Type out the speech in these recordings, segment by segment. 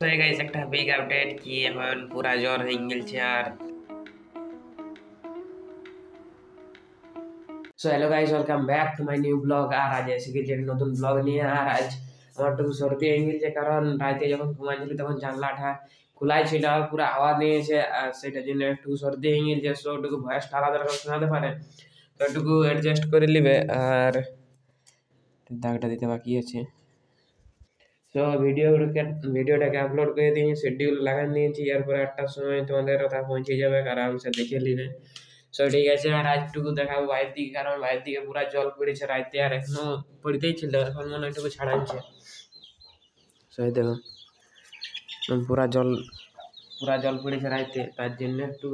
তো এই গাইস একটা বিগ আপডেট কি এখন পুরা জ্বর হয়ে গেলছে আর so hello guys welcome back to my new blog. আর আজ এসে গেছি একটা নতুন ব্লগ নিয়ে। আর আজ আমার একটু সর্দি হয়ে গেছে, কারণ রাতে যখন ঘুমাইছিলি তখন জানলাটা খোলাই ছিল আর পুরো হাওয়া দিয়েছে, আর সেটার জন্য একটু সর্দি হয়ে গেছে। সো একটু ভয়েসটা আলাদা রকম শোনাতে পারে, তো একটু অ্যাডজাস্ট করে নিবে। আর দাগটা দিতে বাকি আছে। সো ভিডিওটাকে আপলোড করে দিয়ে শিডিউল লাগান দিয়েছি, এরপরে 8টার সময় তোমাদের কথা পৌঁছে যাবে, আরামসে দেখে নিবে। সো ঠিক আছে, আর আজটুকু দেখাবো বাইরের দিকে, কারণ বাইরের দিকে পুরা জল পড়েছে রাইতে, আর এখনো পড়তেই ছিল, এখন মনে হয় একটু ছাড়াচ্ছে। সো এই দেখো পুরা জল পড়েছে রাইতে, তার জন্য একটু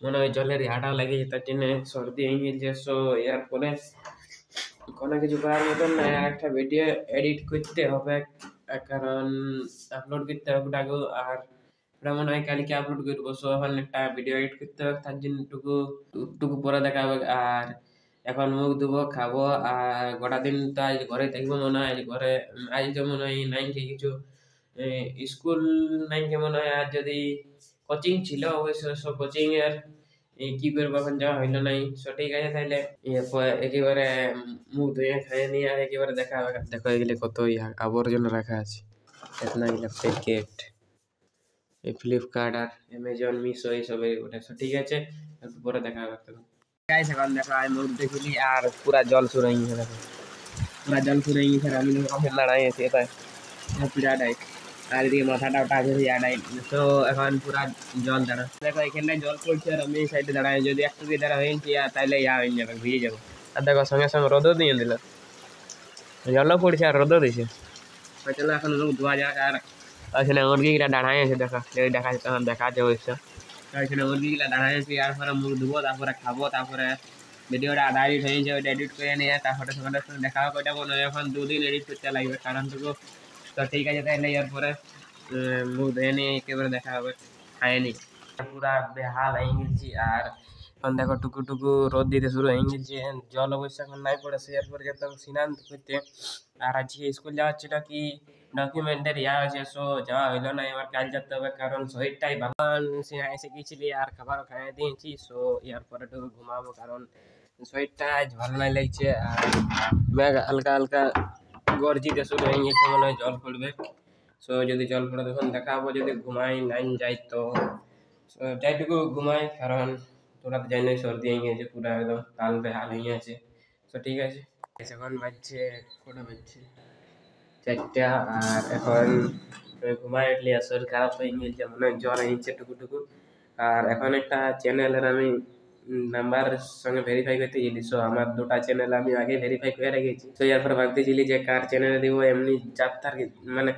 মনে হয় জলের আটা লেগেছে, তার জন্য সর্দি হয়ে গেছে। সো এরপরে কোনো কিছু করার মতন না, একটা ভিডিও এডিট করতে হবে, কারণ আপলোড করতে হবে ওটাকে। আর ওটা মনে হয় কালকে আপলোড করবো। সো এখন একটা ভিডিও এডিট করতে হবে, তার জন্য টুকু পরে দেখা হবে। আর এখন মুখ ধুবো, খাবো, আর গোটা দিন তো আজ ঘরে থাকবো মনে হয়। আজ তো মনে হয় নাইনকে কিছু স্কুল নাইনকে মনে হয়, আর যদি কোচিং ছিল অবশ্য। সব কোচিং এর কি করবো এখন যাওয়া হইলো নাই। সঠিক আছে, তাইলে একেবারে মুখ ধুয়ে খাইয়ে নিয়ে আর একেবারে দেখা হবে। দেখো এগুলো কত আবর্জনা রাখা আছে, এতনা এগুলো প্যাকেট, এই ফ্লিপকার্ট আর অ্যামাজন মিশো এইসবের ওটা। ঠিক আছে, একটু পরে দেখা হবে তখন। গাইস এখন দেখো আমি মুখ দেখিলি আর পুরা জল শুরু হয়ে গেছে। দেখো পুরা জল শুরু হয়ে গেছে, আর আমি যখন দাঁড়াই আছি এটা পিড়াটাই, আর এদিকে মাথাটা ওটা আছে ইয়াটাই। তো এখন পুরা জল দাঁড়া, দেখো এখানটায় জল পড়ছে আর আমি এই সাইডে দাঁড়াই। যদি একটু দিয়ে দাঁড়া হয়েছি তাহলে ইয়া হয়ে যাবে, ভিজে যাবো। আর দেখো সঙ্গে সঙ্গে রোদও দিয়ে দিল, জলও পড়ছে আর রোদও দিছে। চলো এখন লোক ধোয়া যাক। আর ওইখানে মুরগিগুলা দাঁড়াই আছে, দেখো যদি দেখা যাচ্ছে তখন দেখা আছে অবশ্য। ওইখানে মুরগিগুলা দাঁড়াই আছে, তারপরে মুখ ধুবো, তারপরে খাবো, তারপরে ভিডিওটা আধা এডিট হয়ে যাবে, ওইটা এডিট করে নিয়ে তারপরে তোমাদের সঙ্গে দেখা হবে। ওইটা মনে হয় এখন 2 দিন এডিট করতে লাগবে, কারণ তো ঠিক আছে, তাহলে এরপরে মুখ ধুয়ে নিয়ে একেবারে দেখা হবে খাইনি। পুরা বেহাল হয়ে গেছি। আর এখন দেখো টুকু টুকু রোদ দিতে শুরু হয়ে গেছে, জল অবশ্য এখন নাই পড়েছে। এরপরে যেতাম স্নান করতে। আর আজকে স্কুল যাওয়ার ছিল কি ডকুমেন্টের ইয়া আছে, সো যাওয়া হইলো না। এবার কাল যেতে হবে, কারণ শরীরটাই ভালো এসে গেছিলি আর খাবারও খাইয়ে দিয়েছি। সো এরপরে একটু ঘুমাবো, কারণ শরীরটা আজ ভালো নাই লাগছে। আর ব্যাগ হালকা হালকা গর্জিতে শুরু হয়ে গেছে, মনে হয় জল পড়বে। সো যদি জল পড়ে তখন দেখাবো, যদি ঘুমাই নাই যাই তো যাইটুকু ঘুমাই, কারণ তোরা তো জানি সর্দি হয়ে গেছে, পুরো একদম কাল বেহাল হয়ে আছে। তো ঠিক আছে, এখন বাজছে কটা বাজছে 4টা। আর এখন ঘুমাই উঠলি আর শরীর খারাপ হয়ে গেছে, মনে হয় জ্বর হয়েছে টুকু টুকু। আর এখন একটা চ্যানেলের আমি নাম্বার সঙ্গে ভেরিফাই করতে গেলি। সো আমার 2টা চ্যানেল আমি আগে ভেরিফাই করে রেখেছি। তো এরপরে ভাবতেছিলি যে কার চ্যানেলে দিব, এমনি যার তার মানে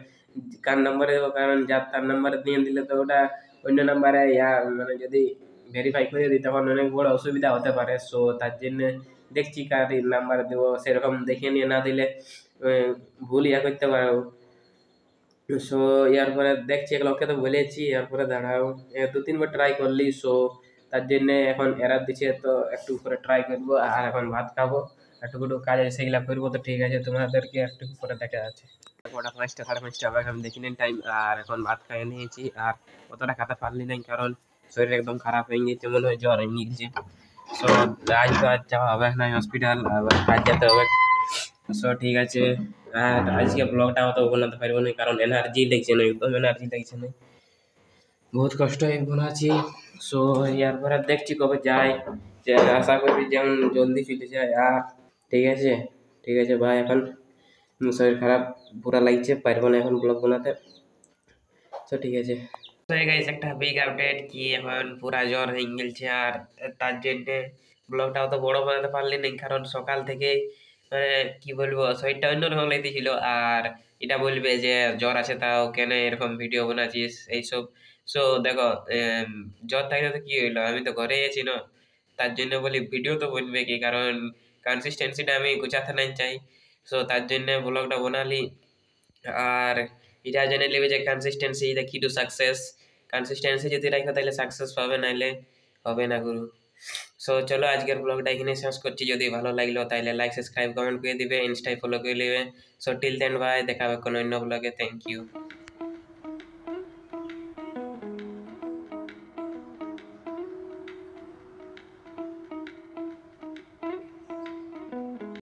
কার নাম্বারে দেবো, কারণ যার তার নাম্বারে দিয়ে দিলে তো ওটা অন্য নাম্বারে মানে যদি ভেরিফাই করে দিই তখন অনেক বড় অসুবিধা হতে পারে। সো তার জন্য দেখছি কার নাম্বার দেবো, সেরকম দেখে নিয়ে না দিলে ভুল করতে পারো। সো এরপরে দেখছি লোককে তো বলেছি, এরপরে দাঁড়াও 2-3 বার ট্রাই করলি। সো তার জন্য এখন এরার দিচ্ছে, তো একটু করে ট্রাই করবো। আর এখন ভাত খাবো, একটু কাজ সেগুলা করবো। তো ঠিক আছে, তোমাদেরকে একটু পরে দেখা আছে। ওটা 5টা 5:30 হবে, আমি দেখি নেন টাইম। আর এখন ভাত খাইয়ে নিয়েছি, আর অতটা খাতে পারলি নাই, কারণ শরীর একদম খারাপ হয়ে গেছে, মনে হয় জ্বর হয়ে গেছে। সো আজ যাওয়া হবে না হসপিটাল, আবার কাজ যেতে হবে। সো ঠিক আছে, আর আজকে ব্লগটা অত বানাতে পারবো না, কারণ এনার্জি লাগছে না, একদম এনার্জি লাগছে না, বহুত কষ্ট হয়ে বানাচ্ছি। সো এরপরে দেখছি কবে যাই, যে আশা করি যেমন জলদি চলে যায়। আর ঠিক আছে, ঠিক আছে ভাই, এখন শরীর খারাপ পুরা লাগছে, পারবো না এখন ব্লগ বানাতে। তো ঠিক আছে, তো এই গাইস একটা বিগ আপডেট কি এখন পুরা জ্বর হয়ে গেছে। আর তার জন্য ব্লগটা অত বড় বানাতে পারলি না, কারণ সকাল থেকে মানে কি বলবো শরীরটা অন্যরকম লাগতেছিল। আর এটা বলবে যে জ্বর আছে তাও কেন এরকম ভিডিও বানাচ্ছিস এইসব। সো দেখো জ্বর থাকলে তো কি হইলো, আমি তো ঘরে আছি না, তার জন্য বলি ভিডিও তো বলবে কি, কারণ কনসিস্টেন্সিটা আমি গুছাতে নাই চাই। সো তার জন্য ব্লগটা বানালি। আর এটা জেনে নেবে যে কনসিস্টেন্সি দ্য কি টু সাকসেস। কনসিস্টেন্সি যদি রাখো তাহলে সাকসেস পাবে, নাইলে হবে না গুরু। সো চলো আজকের ব্লগটা এখানে শেষ করছি। যদি ভালো লাগলো তাহলে লাইক সাবস্ক্রাইব কমেন্ট করে দিবে, ইনস্টায় ফলো করে নেবে। সো টিল দেন ভাই, দেখা হবে কোনো অন্য ব্লগে। Thank you.